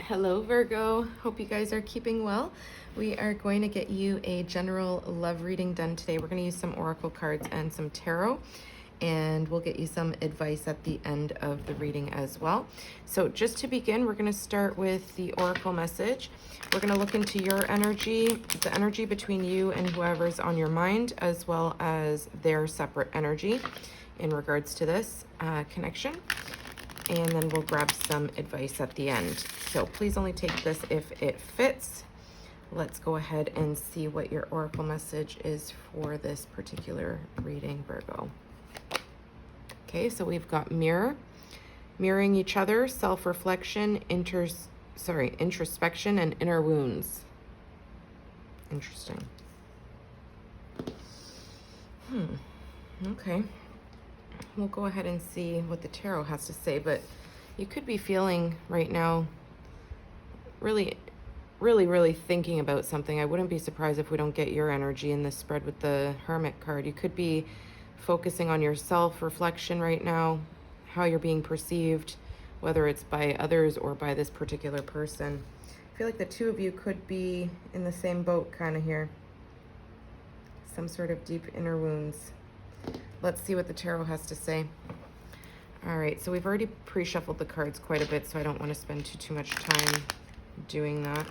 Hello, Virgo. Hope you guys are keeping well. We are going to get you a general love reading done today. We're going to use some oracle cards and some tarot, and we'll get you some advice at the end of the reading as well. So just to begin, we're going to start with the oracle message. We're going to look into your energy, the energy between you and whoever's on your mind, as well as their separate energy in regards to this connection. And then we'll grab some advice at the end. So please only take this if it fits. Let's go ahead and see what your oracle message is for this particular reading, Virgo. Okay, so we've got mirror, mirroring each other, self-reflection, introspection, and inner wounds. Interesting. Okay. We'll go ahead and see what the tarot has to say, but you could be feeling right now really thinking about something. I wouldn't be surprised if we don't get your energy in this spread with the Hermit card. You could be focusing on your self-reflection right now, how you're being perceived, whether it's by others or by this particular person. I feel like the two of you could be in the same boat kind of here. Some sort of deep inner wounds. Let's see what the tarot has to say. All right, so we've already pre-shuffled the cards quite a bit, so I don't want to spend too much time doing that.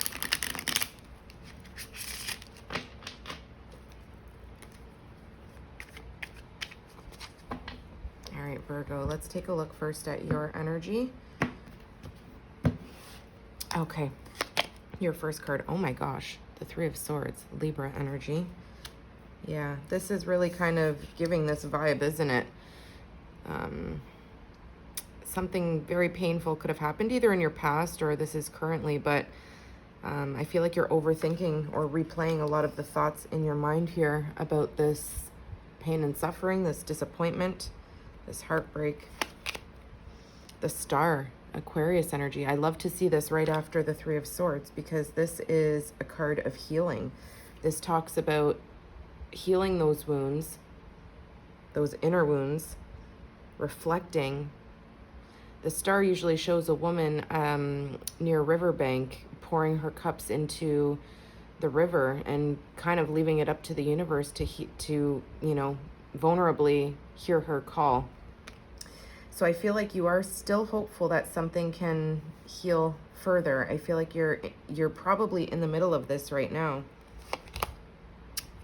All right, Virgo, let's take a look first at your energy. Okay, your first card. Oh my gosh, the Three of Swords, Libra energy. Yeah, this is really kind of giving this vibe, isn't it? Something very painful could have happened either in your past or this is currently, but I feel like you're overthinking or replaying a lot of the thoughts in your mind here about this pain and suffering, this disappointment, this heartbreak. The Star, Aquarius energy. I love to see this right after the Three of Swords because this is a card of healing. This talks about healing those wounds, those inner wounds, reflecting. The Star usually shows a woman near a riverbank pouring her cups into the river and kind of leaving it up to the universe to vulnerably hear her call. So I feel like you are still hopeful that something can heal further. I feel like you're probably in the middle of this right now.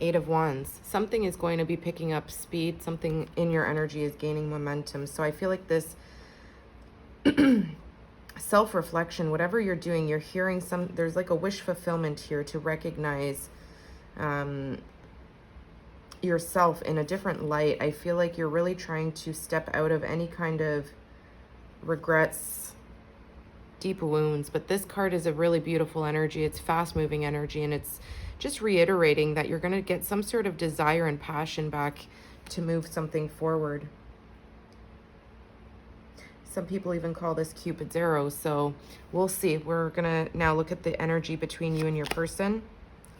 Eight of Wands. Something is going to be picking up speed. Something in your energy is gaining momentum. So I feel like this self-reflection, whatever you're doing, you're hearing there's like a wish fulfillment here to recognize yourself in a different light. I feel like you're really trying to step out of any kind of regrets, deep wounds. But this card is a really beautiful energy. It's fast-moving energy, and it's just reiterating that you're going to get some sort of desire and passion back to move something forward. Some people even call this Cupid's arrow, so we'll see. We're going to now look at the energy between you and your person,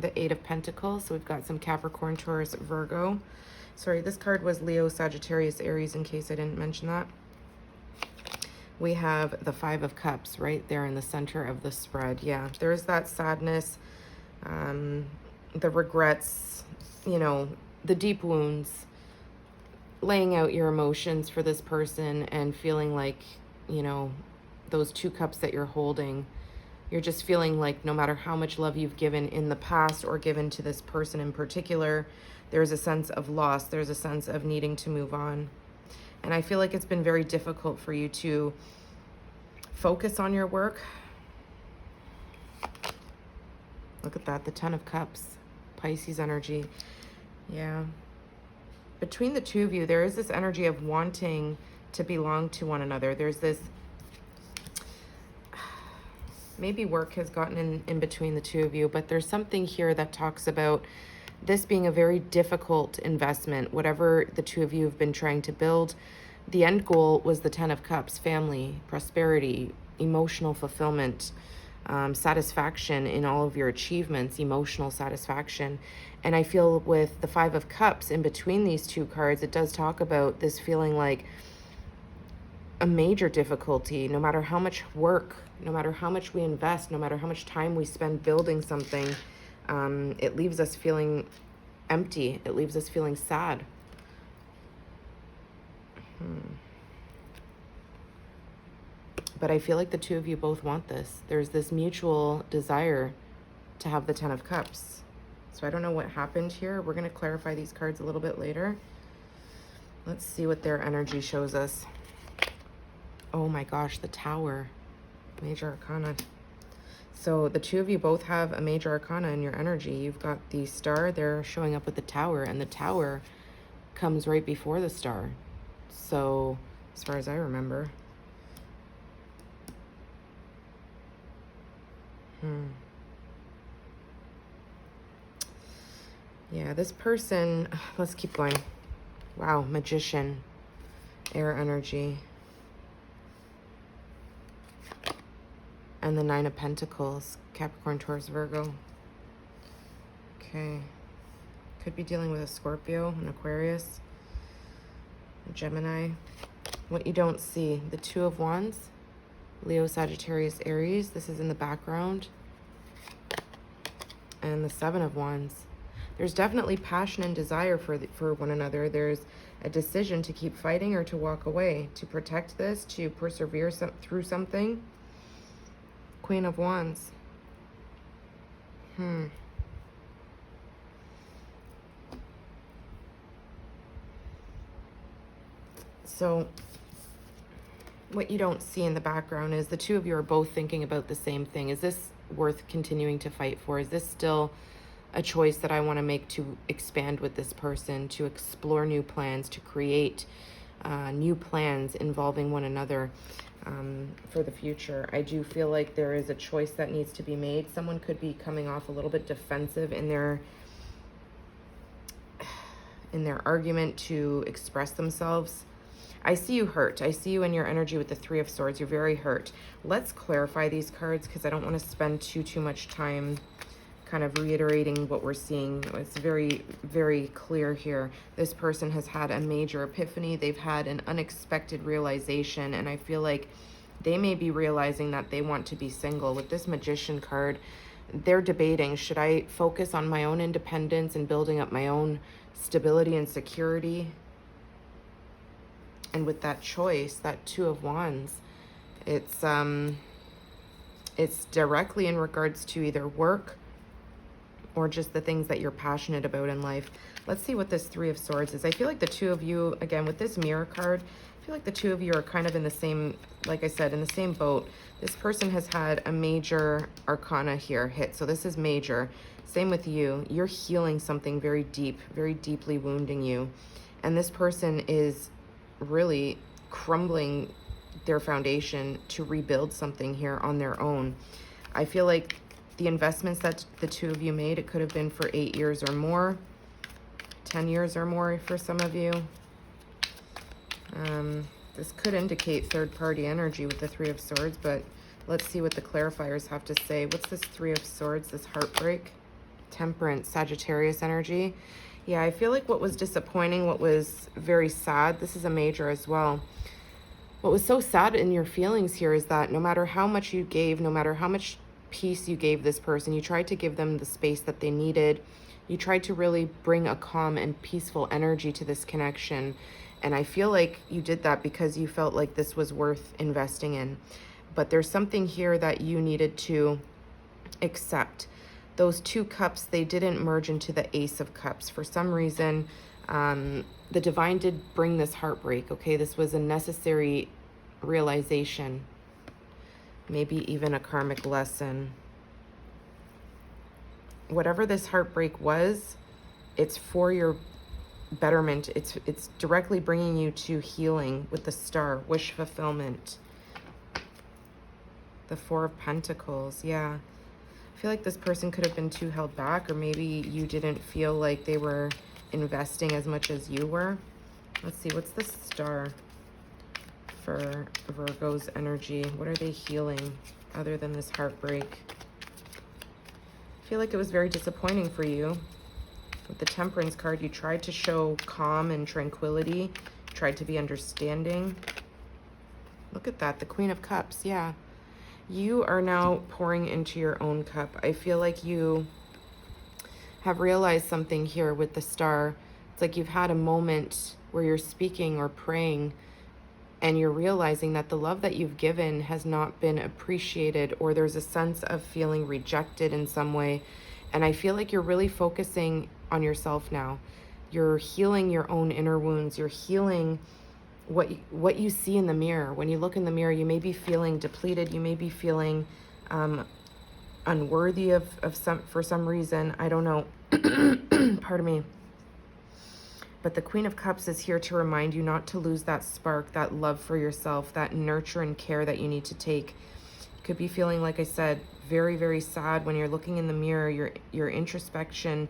the Eight of Pentacles. So we've got some Capricorn, Taurus, Virgo. Sorry, this card was Leo, Sagittarius, Aries, in case I didn't mention that. We have the Five of Cups right there in the center of the spread. Yeah, there's that sadness, the regrets, the deep wounds, laying out your emotions for this person and feeling like, those two cups that you're holding, you're just feeling like no matter how much love you've given in the past or given to this person in particular, there's a sense of loss. There's a sense of needing to move on. And I feel like it's been very difficult for you to focus on your work. Look at that, the Ten of Cups, Pisces energy. Yeah. Between the two of you, there is this energy of wanting to belong to one another. There's this, maybe work has gotten in between the two of you, but there's something here that talks about this being a very difficult investment. Whatever the two of you have been trying to build, the end goal was the Ten of Cups, family, prosperity, emotional fulfillment, satisfaction in all of your achievements, emotional satisfaction. And I feel with the Five of Cups in between these two cards, it does talk about this feeling like a major difficulty. No matter how much work, no matter how much we invest, no matter how much time we spend building something, it leaves us feeling empty. It leaves us feeling sad. But I feel like the two of you both want this. There's this mutual desire to have the Ten of Cups. So I don't know what happened here. We're going to clarify these cards a little bit later. Let's see what their energy shows us. Oh my gosh, the Tower. Major Arcana. So the two of you both have a Major Arcana in your energy. You've got the Star. They're showing up with the Tower. And the Tower comes right before the Star. So as far as I remember. Yeah, this person, let's keep going. Wow, Magician, air energy. And the Nine of Pentacles, Capricorn, Taurus, Virgo. Okay. Could be dealing with a Scorpio, an Aquarius, a Gemini. What you don't see, the Two of Wands, Leo, Sagittarius, Aries. This is in the background. And the Seven of Wands. There's definitely passion and desire for one another. There's a decision to keep fighting or to walk away, to protect this, to persevere through something. Queen of Wands. So what you don't see in the background is the two of you are both thinking about the same thing. Is this worth continuing to fight for? Is this still a choice that I want to make to expand with this person, to explore new plans, to create new plans involving one another for the future? I do feel like there is a choice that needs to be made. Someone could be coming off a little bit defensive in their argument to express themselves. I see you hurt. I see you in your energy with the Three of Swords. You're very hurt. Let's clarify these cards because I don't want to spend too much time kind of reiterating what we're seeing. It's very, very clear here. This person has had a major epiphany. They've had an unexpected realization, and I feel like they may be realizing that they want to be single. With this Magician card, they're debating, should I focus on my own independence and building up my own stability and security? And with that choice, that Two of Wands, it's directly in regards to either work or just the things that you're passionate about in life. Let's see what this Three of Swords is. I feel like the two of you, again, with this Mirror card, I feel like the two of you are kind of in the same, like I said, in the same boat. This person has had a major arcana here hit. So this is major. Same with you. You're healing something very deep, very deeply wounding you. And this person is really crumbling their foundation to rebuild something here on their own. I feel like the investments that the two of you made, it could have been for 8 years or more, 10 years or more for some of you. This could indicate third-party energy with the Three of Swords, but let's see what the clarifiers have to say. What's this Three of Swords, this heartbreak? Temperance, Sagittarius energy. Yeah, I feel like what was disappointing, what was very sad, this is a major as well. What was so sad in your feelings here is that no matter how much you gave, no matter how much peace you gave this person, you tried to give them the space that they needed. You tried to really bring a calm and peaceful energy to this connection. And I feel like you did that because you felt like this was worth investing in. But there's something here that you needed to accept. Those two cups, they didn't merge into the Ace of Cups. For some reason, the divine did bring this heartbreak, okay? This was a necessary realization, maybe even a karmic lesson. Whatever this heartbreak was, it's for your betterment. It's directly bringing you to healing with the Star, wish fulfillment. The Four of Pentacles, yeah. I feel like this person could have been too held back, or maybe you didn't feel like they were investing as much as you were. Let's see, what's the Star for Virgo's energy? What are they healing other than this heartbreak? I feel like it was very disappointing for you. With the Temperance card, you tried to show calm and tranquility, tried to be understanding. Look at that, the Queen of Cups. Yeah. You are now pouring into your own cup. I feel like you have realized something here with the Star. It's like you've had a moment where you're speaking or praying and you're realizing that the love that you've given has not been appreciated, or there's a sense of feeling rejected in some way. And I feel like you're really focusing on yourself now. You're healing your own inner wounds. You're healing what you see in the mirror. When you look in the mirror, you may be feeling depleted. You may be feeling unworthy of for some reason. I don't know. Pardon me. But the Queen of Cups is here to remind you not to lose that spark, that love for yourself, that nurture and care that you need to take. You could be feeling, like I said, very, very sad when you're looking in the mirror. Your introspection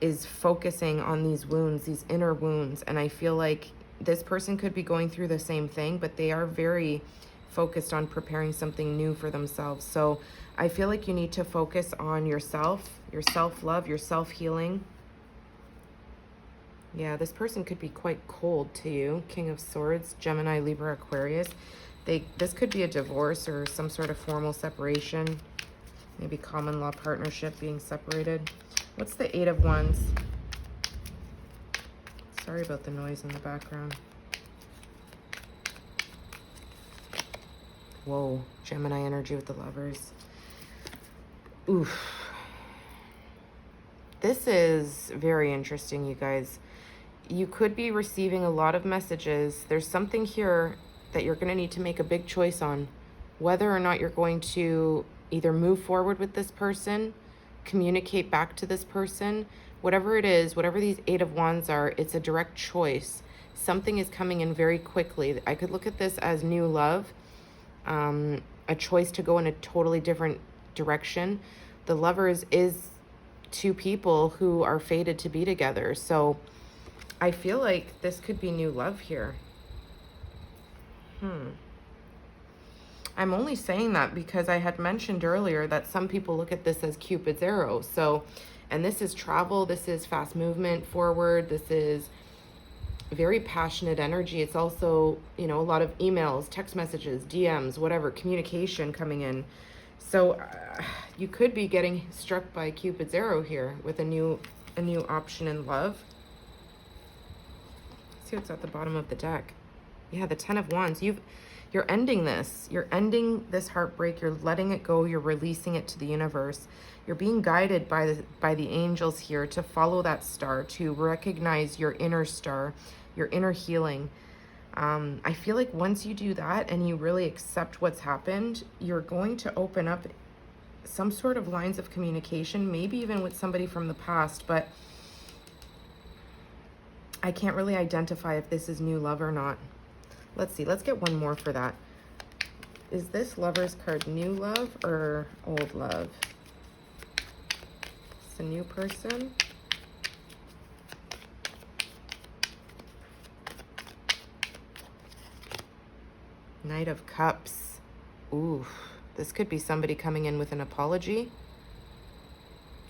is focusing on these wounds, these inner wounds. And I feel like this person could be going through the same thing, but they are very focused on preparing something new for themselves. So I feel like you need to focus on yourself, your self-love, your self-healing. Yeah, this person could be quite cold to you. King of Swords, Gemini, Libra, Aquarius. This could be a divorce or some sort of formal separation. Maybe common law partnership, being separated. What's the Eight of Wands? Sorry about the noise in the background. Whoa, Gemini energy with the Lovers. Oof. This is very interesting, you guys. You could be receiving a lot of messages. There's something here that you're going to need to make a big choice on. Whether or not you're going to either move forward with this person, communicate back to this person, whatever it is, whatever these Eight of Wands are, it's a direct choice. Something is coming in very quickly. I could look at this as new love, a choice to go in a totally different direction. The Lovers is two people who are fated to be together. So I feel like this could be new love here. I'm only saying that because I had mentioned earlier that some people look at this as Cupid's arrow. So, and this is travel, this is fast movement forward, this is very passionate energy. It's also, you know, a lot of emails, text messages, DMs, whatever, communication coming in. So you could be getting struck by Cupid's arrow here with a new option in love. Let's see what's at the bottom of the deck. Yeah, the Ten of Wands. You're ending this. You're ending this heartbreak. You're letting it go. You're releasing it to the universe. You're being guided by the angels here to follow that star, to recognize your inner star, your inner healing. I feel like once you do that and you really accept what's happened, you're going to open up some sort of lines of communication, maybe even with somebody from the past, but I can't really identify if this is new love or not. Let's see. Let's get one more for that. Is this Lover's card new love or old love? It's a new person. Knight of Cups. Ooh, this could be somebody coming in with an apology.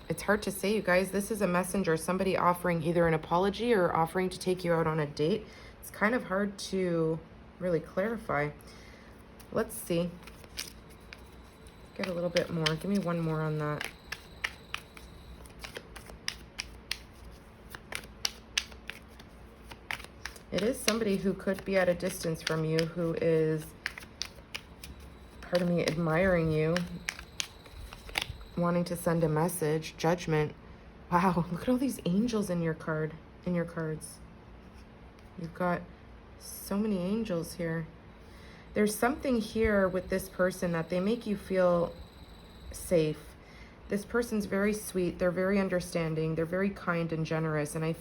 It's hard to say, you guys. This is a messenger, somebody offering either an apology or offering to take you out on a date. It's kind of hard to really clarify. Let's see. Get a little bit more. Give me one more on that. It is somebody who could be at a distance from you, who is, pardon me, admiring you, wanting to send a message. Judgment. Wow, look at all these angels in your card, in your cards. You've got so many angels here. There's something here with this person that they make you feel safe. This person's very sweet. They're very understanding. They're very kind and generous. And I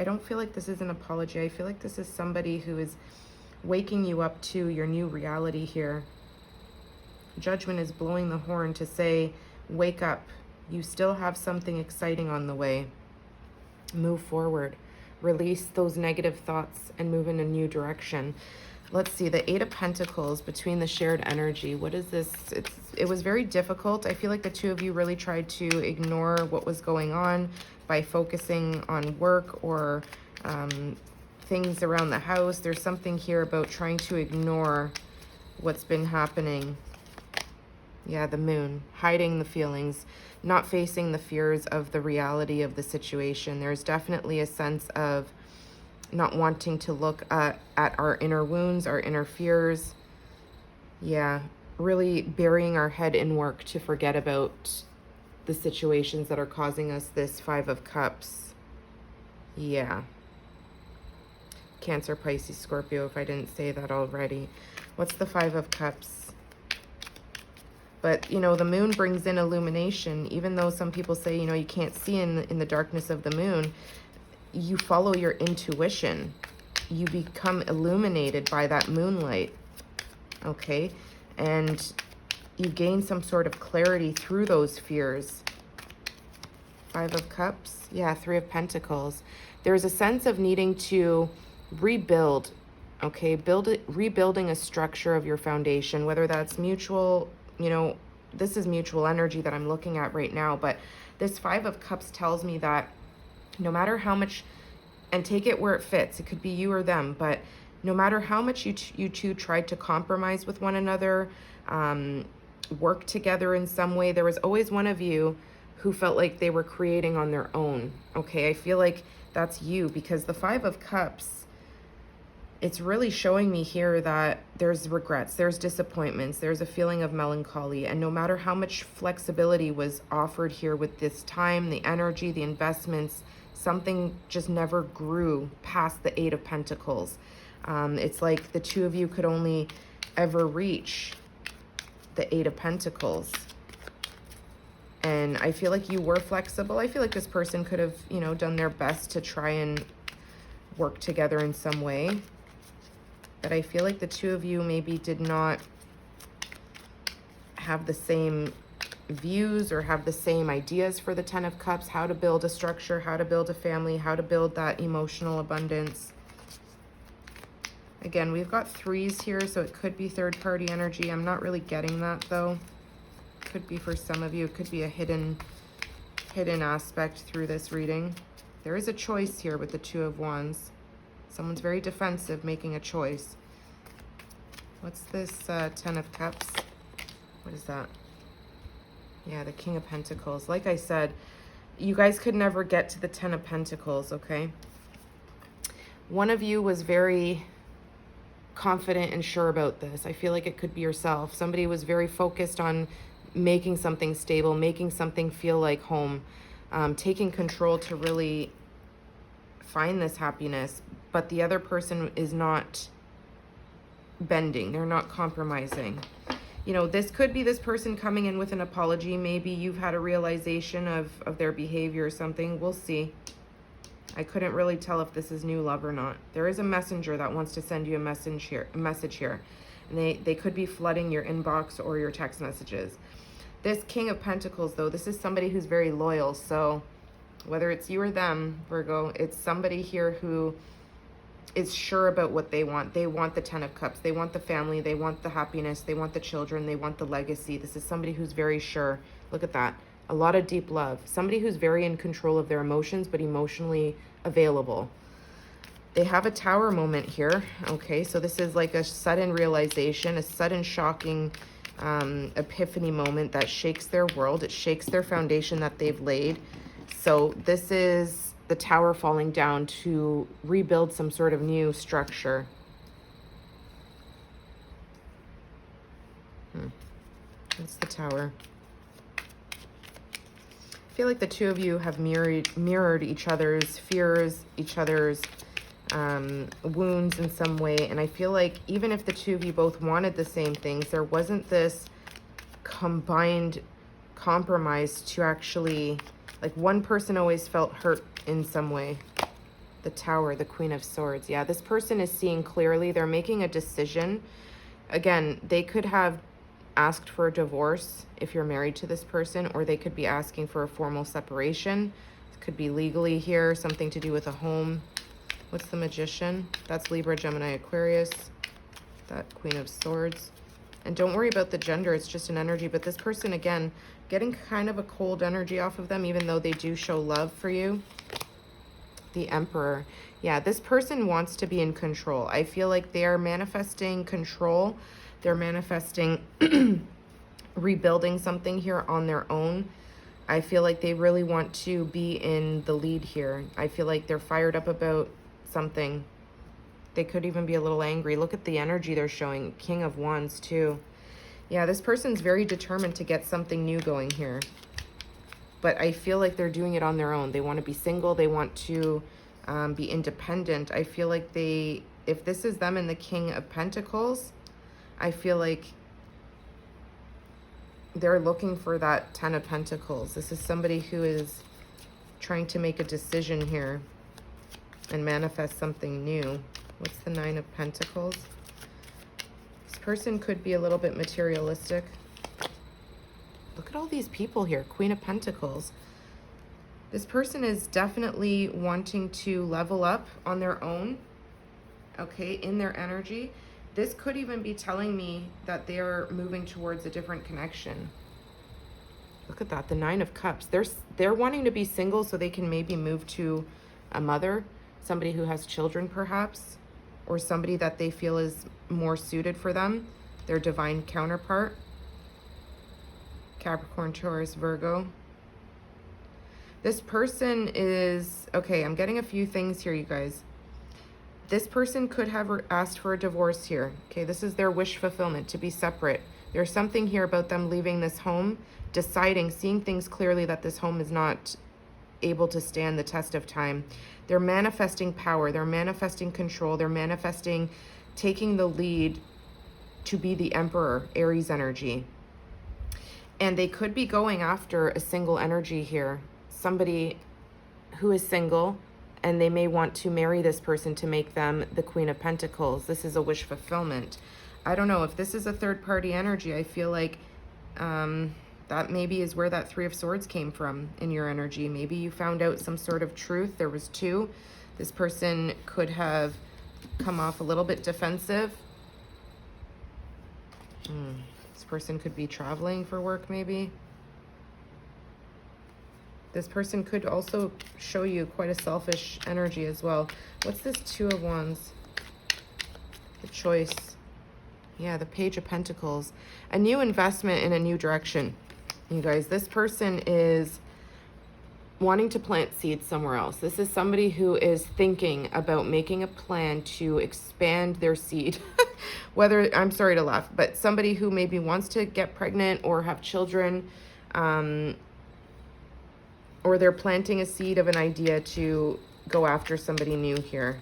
don't feel like this is an apology. I feel like this is somebody who is waking you up to your new reality here. Judgment is blowing the horn to say, wake up. You still have something exciting on the way. Move forward. Release those negative thoughts and move in a new direction. Let's see, the Eight of Pentacles between the shared energy. What is this? It was very difficult. I feel like the two of you really tried to ignore what was going on by focusing on work or things around the house. There's something here about trying to ignore what's been happening. Yeah, the moon, hiding the feelings, not facing the fears of the reality of the situation. There's definitely a sense of not wanting to look at our inner wounds, our inner fears. Yeah, really burying our head in work to forget about the situations that are causing us this Five of Cups. Yeah. Cancer, Pisces, Scorpio, if I didn't say that already. What's the Five of Cups? But, you know, the moon brings in illumination. Even though some people say, you know, you can't see in the darkness of the moon, you follow your intuition. You become illuminated by that moonlight, okay? And you gain some sort of clarity through those fears. Five of Cups. Yeah, Three of Pentacles. There's a sense of needing to rebuild, okay? Rebuilding a structure of your foundation, whether that's mutual, you know, this is mutual energy that I'm looking at right now, but this Five of Cups tells me that no matter how much, and take it where it fits, it could be you or them, but no matter how much you two tried to compromise with one another, work together in some way, there was always one of you who felt like they were creating on their own, okay? I feel like that's you, because the Five of Cups, it's really showing me here that there's regrets, there's disappointments, there's a feeling of melancholy, and no matter how much flexibility was offered here with this time, the energy, the investments, something just never grew past the Eight of Pentacles. It's like the two of you could only ever reach the Eight of Pentacles. And I feel like you were flexible. I feel like this person could have, you know, done their best to try and work together in some way. But I feel like the two of you maybe did not have the same views or have the same ideas for the Ten of Cups, how to build a structure, how to build a family, how to build that emotional abundance. Again, we've got threes here, so it could be third-party energy. I'm not really getting that, though. Could be for some of you. It could be a hidden aspect through this reading. There is a choice here with the Two of Wands. Someone's very defensive, making a choice. What's this Ten of Cups? What is that? Yeah, the King of Pentacles. Like I said, you guys could never get to the Ten of Pentacles, okay? One of you was very confident and sure about this. I feel like it could be yourself. Somebody was very focused on making something stable, making something feel like home, taking control to really find this happiness. But the other person is not bending. They're not compromising. You know, this could be this person coming in with an apology. Maybe you've had a realization of their behavior or something. We'll see. I couldn't really tell if this is new love or not. There is a messenger that wants to send you a message here. And they could be flooding your inbox or your text messages. This King of Pentacles, though, this is somebody who's very loyal. So whether it's you or them, Virgo, it's somebody here who is sure about what they want. They want the Ten of Cups. They want the family. They want the happiness. They want the children. They want the legacy. This is somebody who's very sure. Look at that. A lot of deep love. Somebody who's very in control of their emotions, but emotionally available. They have a Tower moment here. Okay, so this is like a sudden realization, a sudden shocking epiphany moment that shakes their world. It shakes their foundation that they've laid. So this is the Tower falling down to rebuild some sort of new structure. That's the Tower. I feel like the two of you have mirrored each other's fears, each other's wounds in some way. And I feel like even if the two of you both wanted the same things, there wasn't this combined compromise to actually, like, one person always felt hurt in some way. The Tower, the Queen of Swords. Yeah, this person is seeing clearly. They're making a decision. Again, they could have asked for a divorce if you're married to this person, or they could be asking for a formal separation. It could be legally here, something to do with a home. What's the Magician? That's Libra, Gemini, Aquarius. That Queen of Swords. And don't worry about the gender, it's just an energy. But this person, again, getting kind of a cold energy off of them, even though they do show love for you. The Emperor. Yeah, this person wants to be in control. I feel like they are manifesting control, They're manifesting rebuilding something here on their own. I feel like they really want to be in the lead here. I feel like they're fired up about something. They could even be a little angry. Look at the energy they're showing. King of Wands too. Yeah, this person's very determined to get something new going here. But I feel like they're doing it on their own. They want to be single. They want to be independent. I feel like if this is them and the King of Pentacles, I feel like they're looking for that Ten of Pentacles. This is somebody who is trying to make a decision here and manifest something new. What's the Nine of Pentacles? This person could be a little bit materialistic. Look at all these people here. Queen of Pentacles. This person is definitely wanting to level up on their own, okay, in their energy. This could even be telling me that they're moving towards a different connection. Look at that, the Nine of Cups. They're wanting to be single so they can maybe move to a mother, somebody who has children perhaps, or somebody that they feel is more suited for them, their divine counterpart. Capricorn, Taurus, Virgo. This person is, okay, I'm getting a few things here, you guys. This person could have asked for a divorce here. Okay, this is their wish fulfillment, to be separate. There's something here about them leaving this home, deciding, seeing things clearly that this home is not able to stand the test of time. They're manifesting power. They're manifesting control. They're manifesting taking the lead to be the Emperor, Aries energy. And they could be going after a single energy here. Somebody who is single, and they may want to marry this person to make them the Queen of Pentacles. This is a wish fulfillment. I don't know if this is a third party energy. I feel like that maybe is where that Three of Swords came from in your energy. Maybe you found out some sort of truth. There was two. This person could have come off a little bit defensive. This person could be traveling for work maybe. This person could also show you quite a selfish energy as well. What's this Two of Wands? The Choice. Yeah, the Page of Pentacles. A new investment in a new direction. You guys, this person is wanting to plant seeds somewhere else. This is somebody who is thinking about making a plan to expand their seed. Whether, I'm sorry to laugh, but somebody who maybe wants to get pregnant or have children, or they're planting a seed of an idea to go after somebody new here.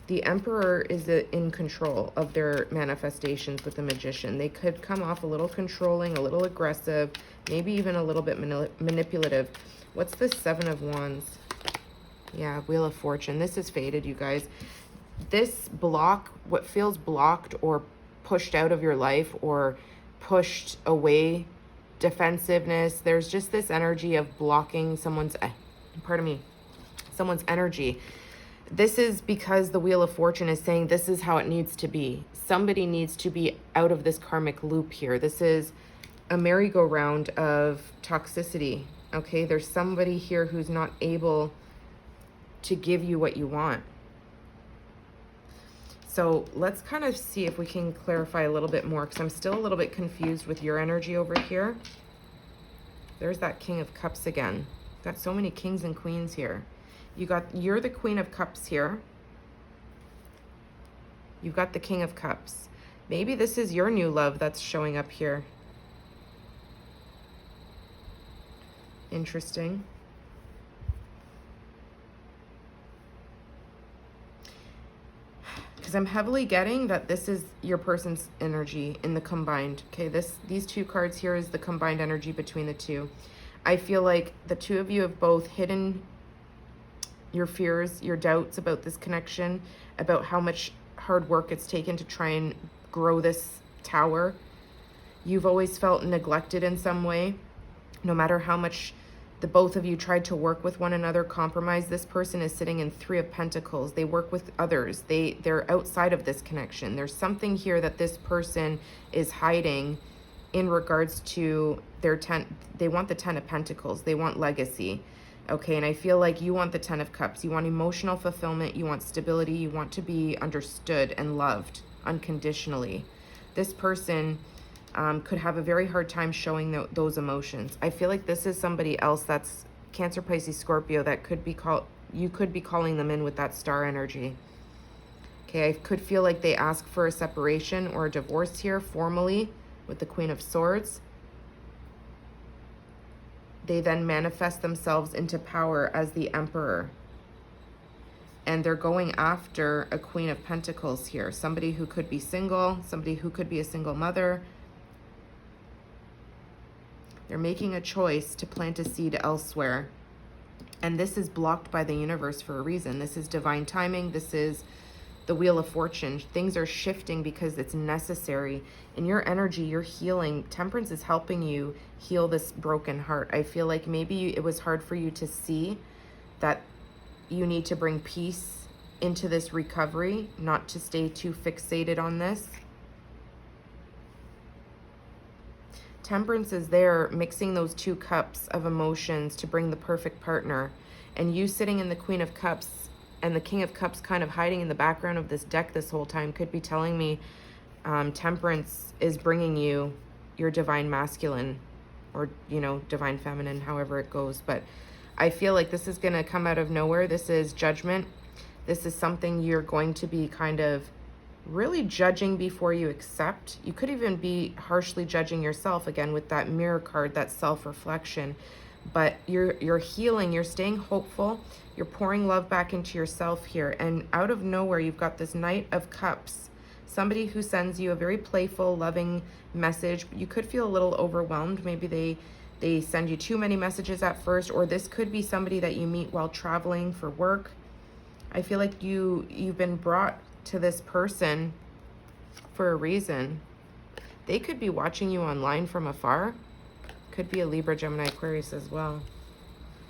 The Emperor is in control of their manifestations with the Magician. They could come off a little controlling, a little aggressive, maybe even a little bit manipulative. What's the Seven of Wands? Yeah, Wheel of Fortune. This is faded, you guys. This block, what feels blocked or pushed out of your life or pushed away, defensiveness, there's just this energy of blocking someone's, someone's energy. This is because the Wheel of Fortune is saying this is how it needs to be. Somebody needs to be out of this karmic loop here. This is a merry-go-round of toxicity, okay? There's somebody here who's not able to give you what you want. So let's kind of see if we can clarify a little bit more, because I'm still a little bit confused with your energy over here. There's that King of Cups again. Got so many kings and queens here. You're the Queen of Cups here. You've got the King of Cups. Maybe this is your new love that's showing up here. Interesting. Because I'm heavily getting that this is your person's energy in the combined. Okay, these two cards here is the combined energy between the two. I feel like the two of you have both hidden your fears, your doubts about this connection, about how much hard work it's taken to try and grow this tower. You've always felt neglected in some way, no matter how much the both of you tried to work with one another, compromise. This person is sitting in Three of Pentacles. They work with others. They're outside of this connection. There's something here that this person is hiding in regards to their they want the Ten of Pentacles. They want legacy. Okay, and I feel like you want the Ten of Cups. You want emotional fulfillment. You want stability. You want to be understood and loved unconditionally. this person could have a very hard time showing those emotions. I feel like this is somebody else that's Cancer, Pisces, Scorpio that could be you could be calling them in with that star energy. Okay, I could feel like they ask for a separation or a divorce here formally with the Queen of Swords. They then manifest themselves into power as the Emperor. And they're going after a Queen of Pentacles here. Somebody who could be single, somebody who could be a single mother. They're making a choice to plant a seed elsewhere. And this is blocked by the universe for a reason. This is divine timing. This is the Wheel of Fortune. Things are shifting because it's necessary. In your energy, you're healing. Temperance is helping you heal this broken heart. I feel like maybe it was hard for you to see that you need to bring peace into this recovery, not to stay too fixated on this. Temperance is there mixing those two cups of emotions to bring the perfect partner. And you sitting in the Queen of Cups and the King of Cups kind of hiding in the background of this deck this whole time could be telling me Temperance is bringing you your divine masculine, or, you know, divine feminine, however it goes. But I feel like this is going to come out of nowhere. This is judgment. This is something you're going to be kind of really judging before you accept. You could even be harshly judging yourself, again, with that Mirror card, that self-reflection. But you're healing, you're staying hopeful, you're pouring love back into yourself here. And out of nowhere, you've got this Knight of Cups, somebody who sends you a very playful, loving message. You could feel a little overwhelmed. Maybe they send you too many messages at first, or this could be somebody that you meet while traveling for work. I feel like you've been brought to this person for a reason. They could be watching you online from afar. Could be a Libra, Gemini, Aquarius as well.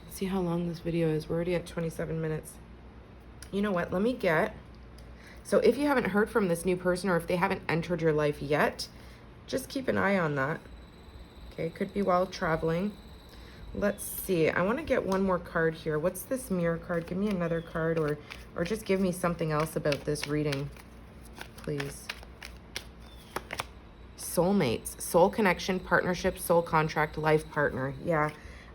Let's see how long this video is. We're already at 27 minutes. You know what? Let me get... So if you haven't heard from this new person, or if they haven't entered your life yet, just keep an eye on that. Okay, could be while traveling. Let's see. I want to get one more card here. What's this Mirror card? Give me another card, or just give me something else about this reading, please. Soulmates, soul connection, partnership, soul contract, life partner. Yeah,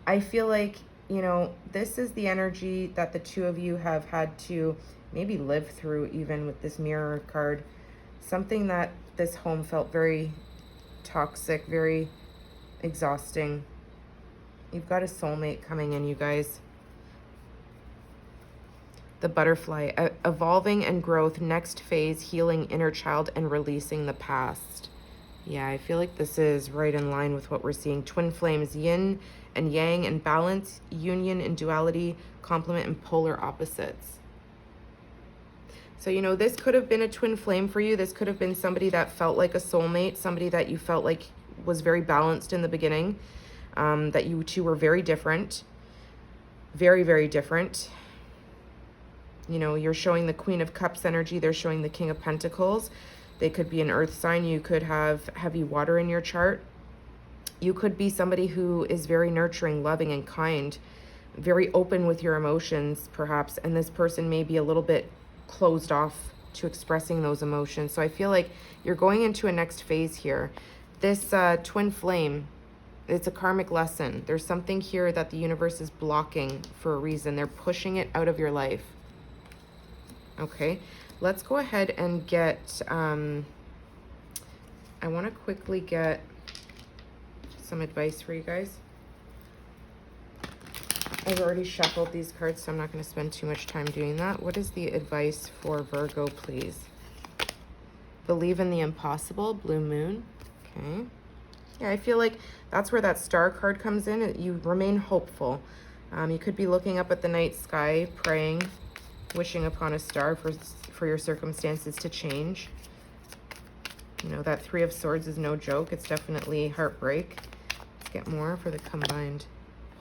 I feel like, you know, this is the energy that the two of you have had to maybe live through, even with this Mirror card. Something that this home felt very toxic, very exhausting. You've got a soulmate coming in, you guys. The Butterfly, evolving and growth, next phase, healing inner child and releasing the past. Yeah, I feel like this is right in line with what we're seeing. Twin flames, yin and yang and balance, union and duality, complement and polar opposites. So, you know, this could have been a twin flame for you. This could have been somebody that felt like a soulmate, somebody that you felt like was very balanced in the beginning, that you two were very different, very, very different. You know, you're showing the Queen of Cups energy. They're showing the King of Pentacles. They could be an earth sign. You could have heavy water in your chart. You could be somebody who is very nurturing, loving, and kind, very open with your emotions, perhaps. And this person may be a little bit closed off to expressing those emotions. So I feel like you're going into a next phase here. This twin flame, it's a karmic lesson. There's something here that the universe is blocking for a reason. They're pushing it out of your life. Okay, let's go ahead and get, I want to quickly get some advice for you guys. I've already shuffled these cards, so I'm not going to spend too much time doing that. What is the advice for Virgo, please? Believe in the impossible, Blue Moon. Okay. Yeah, I feel like that's where that Star card comes in. You remain hopeful. You could be looking up at the night sky, praying, wishing upon a star for your circumstances to change. You know, that Three of Swords is no joke. It's definitely heartbreak. Let's get more for the combined.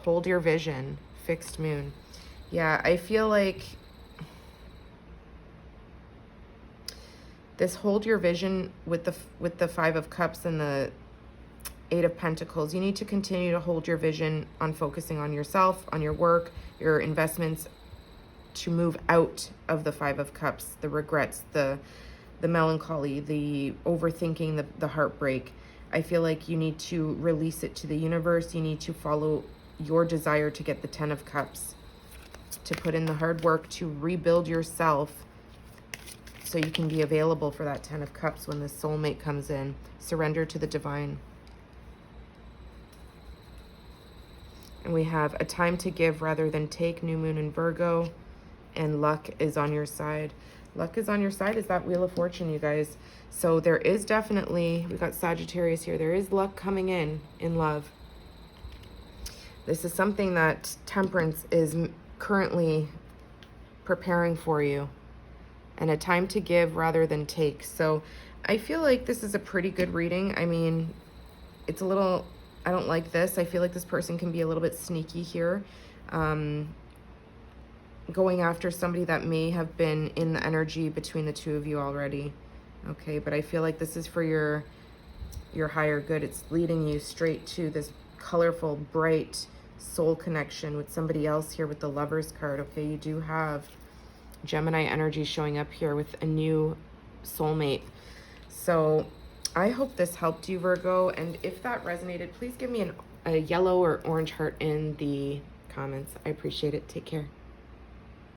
Hold your vision, fixed moon. Yeah, I feel like this hold your vision with the Five of Cups and the Eight of Pentacles. You need to continue to hold your vision on focusing on yourself, on your work, your investments, to move out of the Five of Cups, the regrets, the the melancholy, the overthinking, the heartbreak. I feel like you need to release it to the universe. You need to follow your desire to get the 10 of Cups, to put in the hard work to rebuild yourself so you can be available for that 10 of Cups when the soulmate comes in. Surrender to the divine. And we have a time to give rather than take, new moon in Virgo, and luck is on your side. Luck is on your side is that Wheel of Fortune, you guys. So there is definitely, we've got Sagittarius here, there is luck coming in love. This is something that Temperance is currently preparing for you. And a time to give rather than take. So I feel like this is a pretty good reading. I mean, it's a little, I don't like this. I feel like this person can be a little bit sneaky here. Going after somebody that may have been in the energy between the two of you already. Okay, but I feel like this is for your higher good. It's leading you straight to this colorful, bright soul connection with somebody else here with the Lovers card. Okay, you do have Gemini energy showing up here with a new soulmate. So I hope this helped you, Virgo. And if that resonated, please give me a yellow or orange heart in the comments. I appreciate it. Take care.